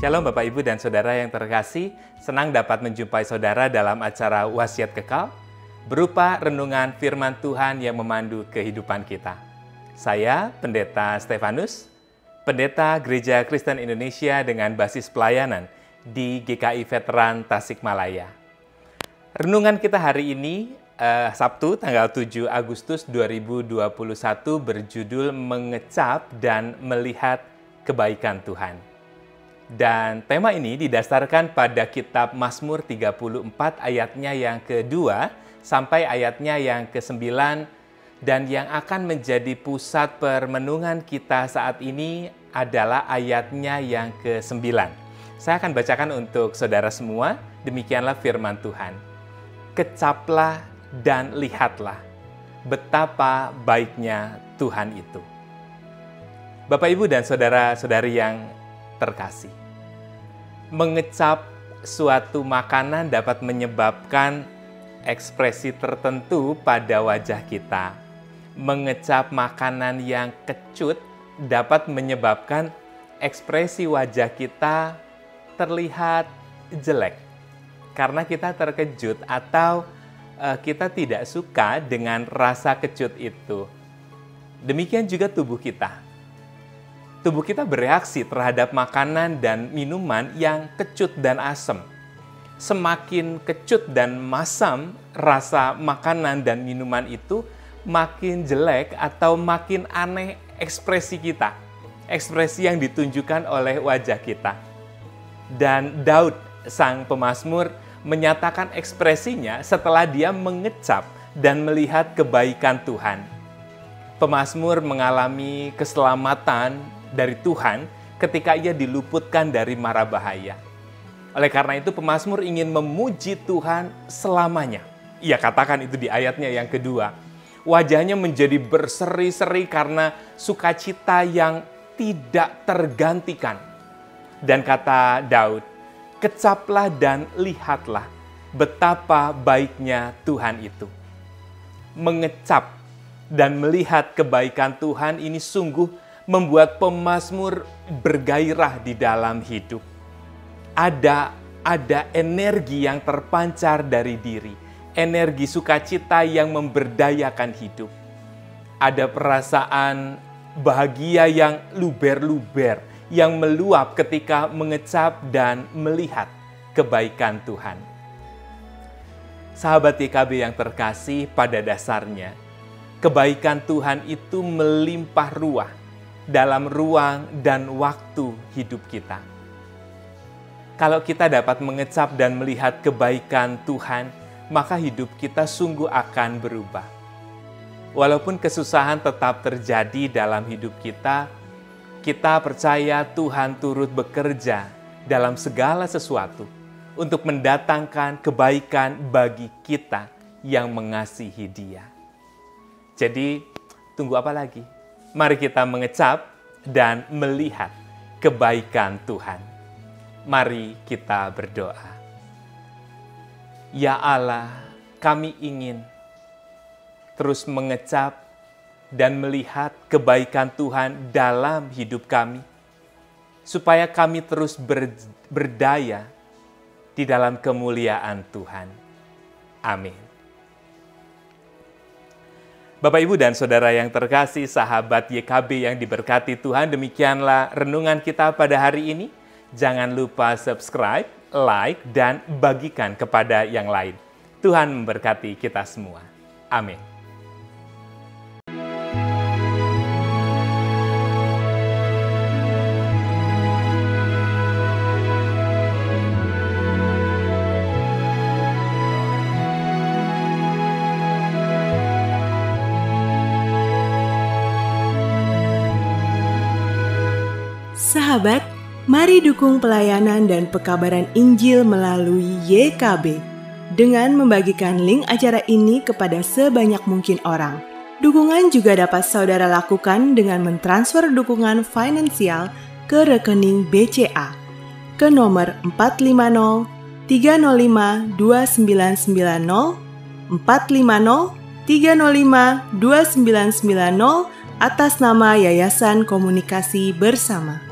Shalom Bapak Ibu dan Saudara yang terkasih, senang dapat menjumpai Saudara dalam acara Wasiat Kekal, berupa renungan firman Tuhan yang memandu kehidupan kita. Saya, Pendeta Stefanus, Pendeta Gereja Kristen Indonesia dengan basis pelayanan di GKI Veteran Tasikmalaya. Renungan kita hari ini, Sabtu tanggal 7 Agustus 2021 berjudul Mengecap dan Melihat Kebaikan Tuhan. Dan tema ini didasarkan pada kitab Mazmur 34 ayatnya yang kedua sampai ayatnya yang ke-9 dan yang akan menjadi pusat permenungan kita saat ini adalah ayatnya yang ke-9. Saya akan bacakan untuk saudara semua, demikianlah firman Tuhan. Kecaplah dan lihatlah betapa baiknya Tuhan itu. Bapak, Ibu, dan saudara-saudari yang terkasih. Mengecap suatu makanan dapat menyebabkan ekspresi tertentu pada wajah kita. Mengecap makanan yang kecut dapat menyebabkan ekspresi wajah kita terlihat jelek. Karena kita terkejut atau kita tidak suka dengan rasa kecut itu. Demikian juga tubuh kita. Tubuh kita bereaksi terhadap makanan dan minuman yang kecut dan asam. Semakin kecut dan masam rasa makanan dan minuman itu, makin jelek atau makin aneh ekspresi kita. Ekspresi yang ditunjukkan oleh wajah kita. Dan Daud, sang pemazmur, menyatakan ekspresinya setelah dia mengecap dan melihat kebaikan Tuhan. Pemazmur mengalami keselamatan dari Tuhan ketika ia diluputkan dari mara bahaya. Oleh karena itu pemazmur ingin memuji Tuhan selamanya. Ia katakan itu di ayatnya yang kedua. Wajahnya menjadi berseri-seri karena sukacita yang tidak tergantikan. Dan kata Daud, kecaplah dan lihatlah betapa baiknya Tuhan itu. Mengecap dan melihat kebaikan Tuhan ini sungguh membuat pemazmur bergairah di dalam hidup. Ada energi yang terpancar dari diri, energi sukacita yang memberdayakan hidup. Ada perasaan bahagia yang luber-luber, yang meluap ketika mengecap dan melihat kebaikan Tuhan. Sahabat YKB yang terkasih, pada dasarnya, kebaikan Tuhan itu melimpah ruah dalam ruang dan waktu hidup kita. Kalau kita dapat mengecap dan melihat kebaikan Tuhan, maka hidup kita sungguh akan berubah. Walaupun kesusahan tetap terjadi dalam hidup kita, kita percaya Tuhan turut bekerja dalam segala sesuatu untuk mendatangkan kebaikan bagi kita yang mengasihi Dia. Jadi, tunggu apa lagi? Mari kita mengecap dan melihat kebaikan Tuhan. Mari kita berdoa. Ya Allah, kami ingin terus mengecap dan melihat kebaikan Tuhan dalam hidup kami, supaya kami terus berdaya di dalam kemuliaan Tuhan. Amin. Bapak, Ibu, dan Saudara yang terkasih, sahabat YKB yang diberkati Tuhan, demikianlah renungan kita pada hari ini. Jangan lupa subscribe, like, dan bagikan kepada yang lain. Tuhan memberkati kita semua. Amin. Sahabat, mari dukung pelayanan dan pekabaran Injil melalui YKB dengan membagikan link acara ini kepada sebanyak mungkin orang. Dukungan juga dapat saudara lakukan dengan mentransfer dukungan finansial ke rekening BCA ke nomor 450 305 2990 450 305 2990 atas nama Yayasan Komunikasi Bersama.